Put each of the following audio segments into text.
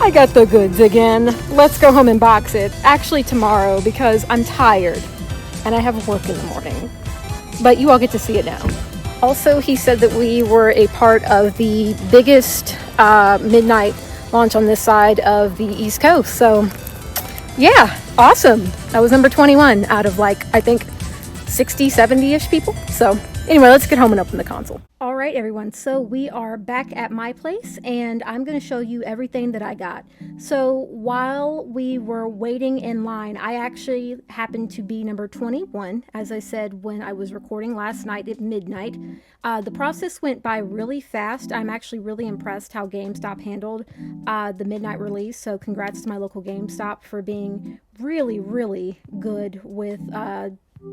I got the goods again. Let's go home and box it. Actually tomorrow because I'm tired and I have work in the morning. But you all get to see it now. Also, he said that we were a part of the biggest midnight launch on this side of the East Coast. So yeah, awesome. I was number 21 out of like, I think 60, 70-ish people. So anyway, let's get home and open the console. All right, everyone. So we are back at my place and I'm going to show you everything that I got. So while we were waiting in line, I actually happened to be number 21, as I said when I was recording last night at midnight. The process went by really fast. I'm actually really impressed how GameStop handled the midnight release. So congrats to my local GameStop for being really, really good with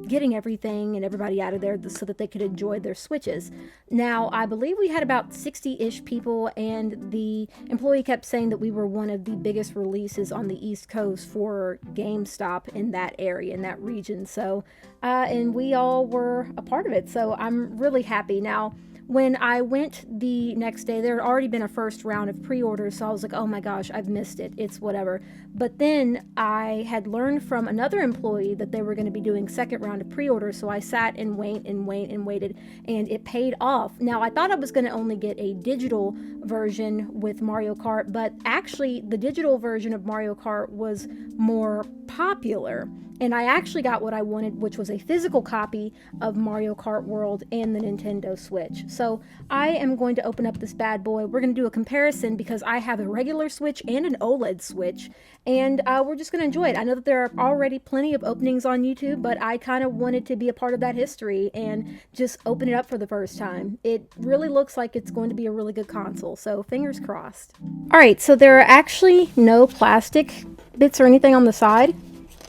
getting everything and everybody out of there so that they could enjoy their Switches. Now, I believe we had about 60-ish people, and the employee kept saying that we were one of the biggest releases on the East Coast for GameStop in that area, in that region. So, and we all were a part of it. So I'm really happy. Now, when I went the next day, there had already been a first round of pre-orders, so I was like, oh my gosh, I've missed it. It's whatever. But then I had learned from another employee that they were going to be doing second round of pre-orders, so I sat and waited, and it paid off. Now, I thought I was going to only get a digital version with Mario Kart, but actually the digital version of Mario Kart was more popular. And I actually got what I wanted, which was a physical copy of Mario Kart World and the Nintendo Switch. So I am going to open up this bad boy. We're going to do a comparison because I have a regular Switch and an OLED Switch, and we're just going to enjoy it. I know that there are already plenty of openings on YouTube, but I kind of wanted to be a part of that history and just open it up for the first time. It really looks like it's going to be a really good console, so fingers crossed. All right, so there are actually no plastic bits or anything on the side.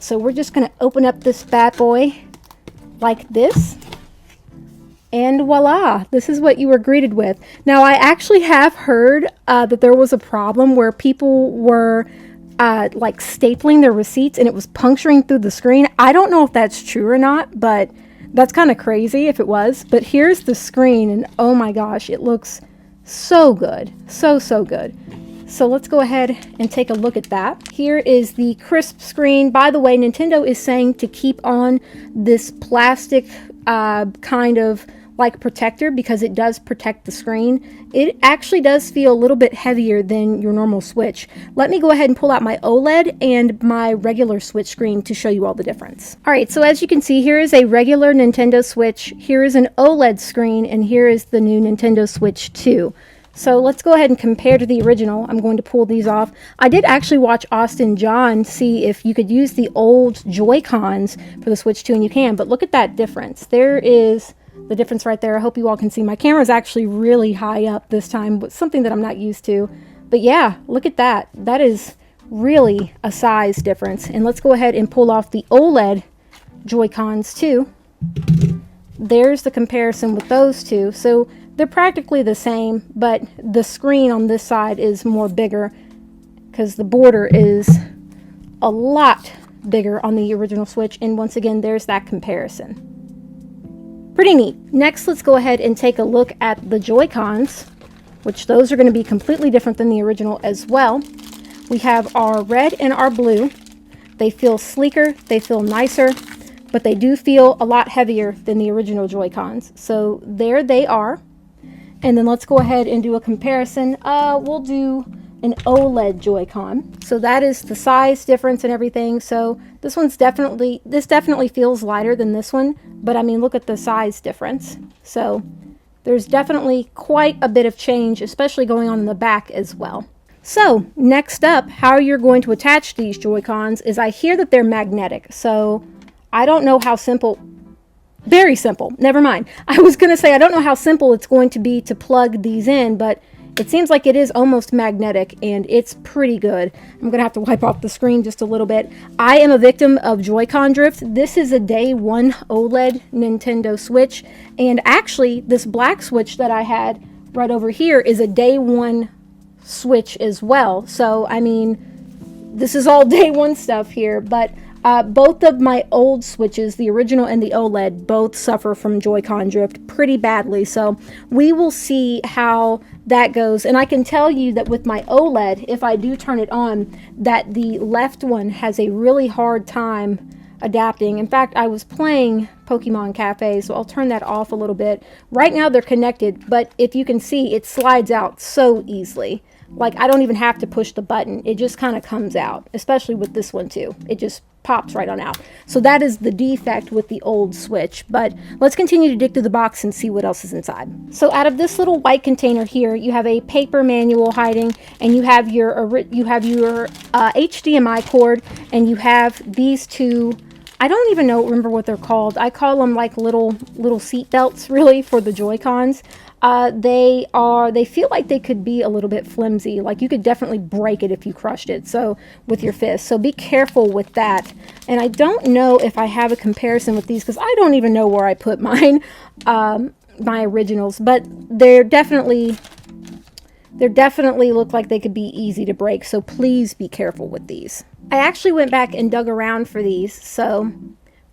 So we're just going to open up this bad boy like this. And voila, this is what you were greeted with. Now, I actually have heard that there was a problem where people were like stapling their receipts and it was puncturing through the screen. I don't know if that's true or not, but that's kind of crazy if it was. But here's the screen, and oh my gosh, it looks so good. So good. So let's go ahead and take a look at that. Here is the crisp screen. By the way, Nintendo is saying to keep on this plastic kind of like protector because it does protect the screen. It actually does feel a little bit heavier than your normal Switch. Let me go ahead and pull out my OLED and my regular Switch screen to show you all the difference. All right, so as you can see, here is a regular Nintendo Switch, here is an OLED screen, and here is the new Nintendo Switch 2. So let's go ahead and compare to the original. I'm going to pull these off. I did actually watch Austin John see if you could use the old Joy-Cons for the Switch 2, and you can, but look at that difference. There is the difference right there. I hope you all can see. My camera is actually really high up this time, but something that I'm not used to. But yeah, look at that. That is really a size difference. And let's go ahead and pull off the OLED Joy-Cons too. There's the comparison with those two. So they're practically the same, but the screen on this side is more bigger because the border is a lot bigger on the original Switch. And once again, there's that comparison. Pretty neat. Next, let's go ahead and take a look at the Joy-Cons, which those are going to be completely different than the original as well. We have our red and our blue. They feel sleeker, they feel nicer, but they do feel a lot heavier than the original Joy-Cons. So there they are. And then let's go ahead and do a comparison. We'll do an OLED Joy-Con. So that is the size difference and everything. So this definitely feels lighter than this one, but I mean, look at the size difference. So there's definitely quite a bit of change, especially going on in the back as well. So next up, how you're going to attach these Joy-Cons is I hear that they're magnetic. So I don't know how simple. Very simple. Never mind. I was going to say I don't know how simple it's going to be to plug these in, but it seems like it is almost magnetic, and it's pretty good. I'm going to have to wipe off the screen just a little bit. I am a victim of Joy-Con drift. This is a day one OLED Nintendo Switch, and actually this black Switch that I had right over here is a day one Switch as well. So, I mean, this is all day one stuff here, but Both of my old Switches, the original and the OLED, both suffer from Joy-Con drift pretty badly. So we will see how that goes. And I can tell you that with my OLED, if I do turn it on, that the left one has a really hard time adapting. In fact, I was playing Pokemon Cafe, so I'll turn that off a little bit. Right now they're connected, but if you can see, it slides out so easily. Like, I don't even have to push the button. It just kind of comes out, especially with this one too. It just pops right on out. So that is the defect with the old Switch. But let's continue to dig through the box and see what else is inside. So out of this little white container here, you have a paper manual hiding, and you have your HDMI cord, and you have these two. I don't even remember what they're called. I call them like little seat belts, really, for the Joy-Cons. They feel like they could be a little bit flimsy. Like, you could definitely break it if you crushed it, so with your fist. So be careful with that. And I don't know if I have a comparison with these, because I don't even know where I put mine, my originals. But they're definitely look like they could be easy to break. So please be careful with these. I actually went back and dug around for these. So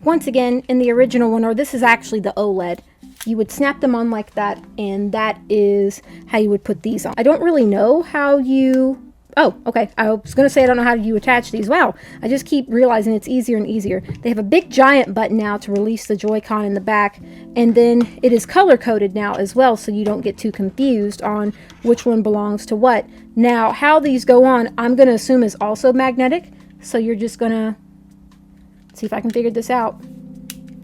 once again, in the original one, or this is actually the OLED, you would snap them on like that, and that is how you would put these on. I don't really know how you... Oh, okay. I was going to say I don't know how you attach these. Wow. I just keep realizing it's easier and easier. They have a big giant button now to release the Joy-Con in the back, and then it is color-coded now as well, so you don't get too confused on which one belongs to what. Now, how these go on, I'm going to assume is also magnetic, so you're just going to... see if I can figure this out.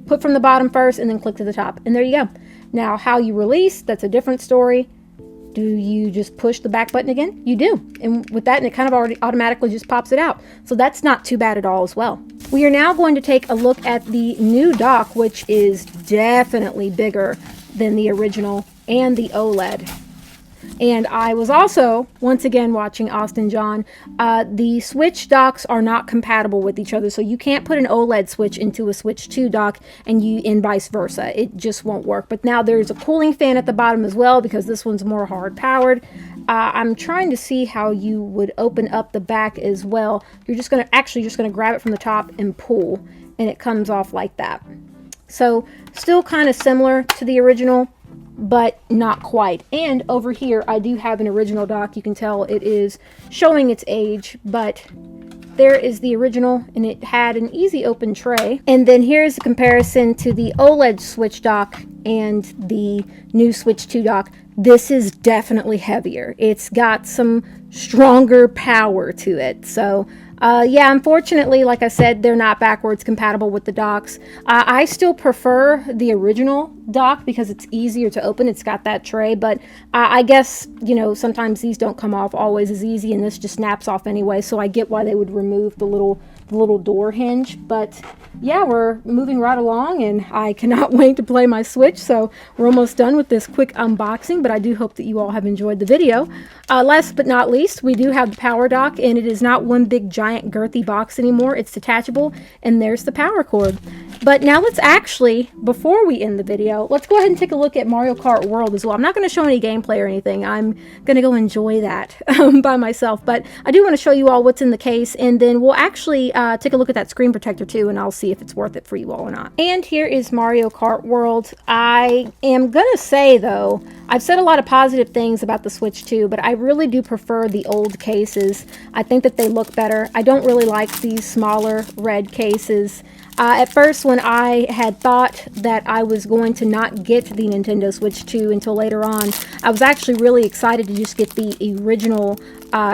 Put from the bottom first and then click to the top, and there you go. Now, how you release, that's a different story. Do you just push the back button again? You do. And with that, and it kind of already automatically just pops it out. So that's not too bad at all as well. We are now going to take a look at the new dock, which is definitely bigger than the original and the OLED. And I was also, once again, watching Austin John. The Switch docks are not compatible with each other, so you can't put an OLED Switch into a Switch 2 dock and vice versa. It just won't work. But now there's a cooling fan at the bottom as well, because this one's more hard powered. I'm trying to see how you would open up the back as well. You're just going to grab it from the top and pull, and it comes off like that. So still kind of similar to the original, but not quite. And over here I do have an original dock. You can tell it is showing its age, but there is the original, and it had an easy open tray. And then here's a comparison to the OLED Switch dock and the new Switch 2 dock. This is definitely heavier. It's got some stronger power to it. So yeah, unfortunately, like I said, they're not backwards compatible with the docks. I still prefer the original dock because it's easier to open. It's got that tray, but I guess, you know, sometimes these don't come off always as easy, and this just snaps off anyway, so I get why they would remove the little door hinge. But yeah, we're moving right along, and I cannot wait to play my Switch. So we're almost done with this quick unboxing, but I do hope that you all have enjoyed the video. Last but not least, we do have the power dock, and it is not one big giant girthy box anymore. It's detachable, and there's the power cord. But now let's actually, before we end the video, let's go ahead and take a look at Mario Kart World as well. I'm not going to show any gameplay or anything. I'm going to go enjoy that by myself. But I do want to show you all what's in the case, and then we'll actually take a look at that screen protector too, and I'll see if it's worth it for you all or not. And here is Mario Kart World. I am going to say, though, I've said a lot of positive things about the Switch 2, but I really do prefer the old cases. I think that they look better. I don't really like these smaller red cases. At first, when I had thought that I was going to not get the Nintendo Switch 2 until later on, I was actually really excited to just get the original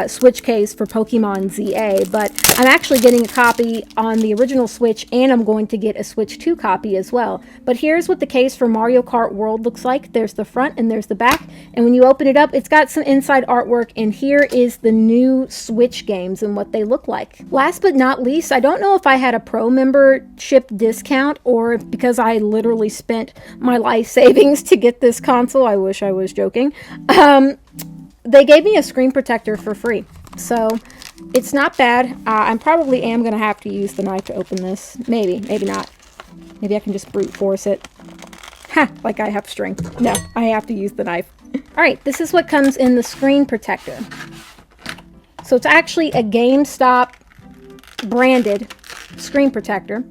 Switch case for Pokemon ZA, but I'm actually getting a copy on the original Switch, and I'm going to get a Switch 2 copy as well. But here's what the case for Mario Kart World looks like. There's the front and there's the back, and when you open it up, it's got some inside artwork, and here is the new Switch games and what they look like. Last but not least, I don't know if I had a Pro membership discount or if because I literally spent my life savings to get this console. I wish I was joking. They gave me a screen protector for free, so it's not bad. I probably am going to have to use the knife to open this. Maybe not. Maybe I can just brute force it. Ha! Like I have strength. No, I have to use the knife. Alright, this is what comes in the screen protector. So it's actually a GameStop branded screen protector.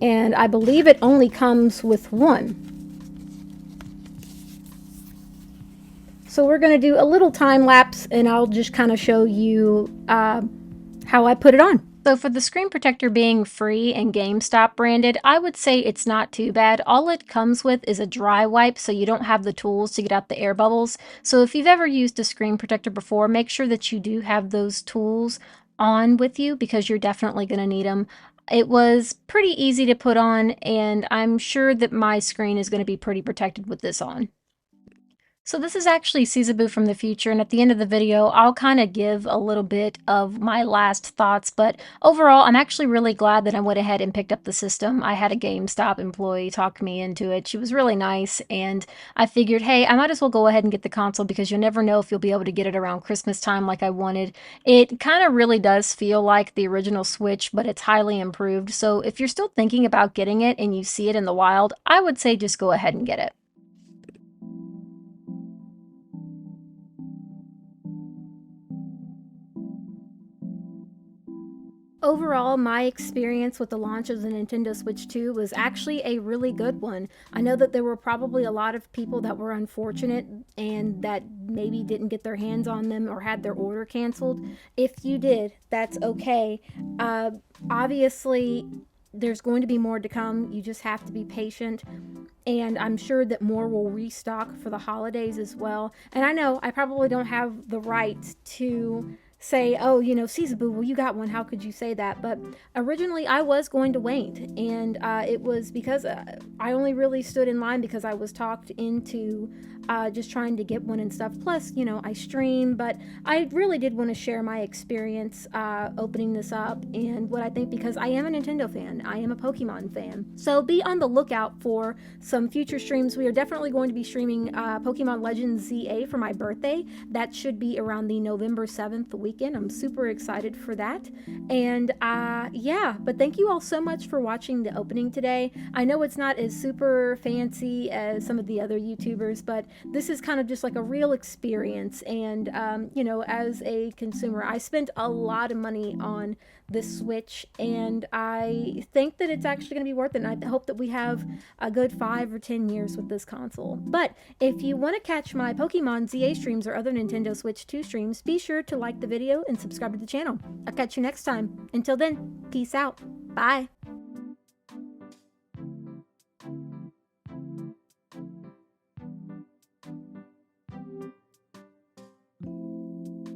And I believe it only comes with one. So we're going to do a little time lapse, and I'll just kind of show you how I put it on. So for the screen protector being free and GameStop branded, I would say it's not too bad. All it comes with is a dry wipe, so you don't have the tools to get out the air bubbles. So if you've ever used a screen protector before, make sure that you do have those tools on with you, because you're definitely going to need them. It was pretty easy to put on, and I'm sure that my screen is going to be pretty protected with this on. So this is actually Sizaboo from the future, and at the end of the video, I'll kind of give a little bit of my last thoughts, but overall, I'm actually really glad that I went ahead and picked up the system. I had a GameStop employee talk me into it. She was really nice, and I figured, hey, I might as well go ahead and get the console, because you'll never know if you'll be able to get it around Christmas time like I wanted. It kind of really does feel like the original Switch, but it's highly improved, so if you're still thinking about getting it and you see it in the wild, I would say just go ahead and get it. Overall, my experience with the launch of the Nintendo Switch 2 was actually a really good one. I know that there were probably a lot of people that were unfortunate and that maybe didn't get their hands on them or had their order canceled. If you did, that's okay. Obviously, there's going to be more to come. You just have to be patient. And I'm sure that more will restock for the holidays as well. And I know I probably don't have the right to say, oh, you know, Sizaboo, well, you got one, how could you say that? But originally I was going to wait, and it was because I only really stood in line because I was talked into just trying to get one and stuff. Plus, you know, I stream, but I really did want to share my experience opening this up and what I think, because I am a Nintendo fan, I am a Pokemon fan. So be on the lookout for some future streams. We are definitely going to be streaming Pokemon Legends ZA for my birthday. That should be around the November 7th weekend. I'm super excited for that. And yeah, but thank you all so much for watching the opening today. I know it's not as super fancy as some of the other YouTubers, but this is kind of just like a real experience. And you know, as a consumer, I spent a lot of money on this Switch, and I think that it's actually going to be worth it, and I hope that we have a good 5 or 10 years with this console. But if you want to catch my Pokemon ZA streams or other Nintendo Switch 2 streams, be sure to like the video and subscribe to the channel. I'll catch you next time. Until then, peace out. Bye.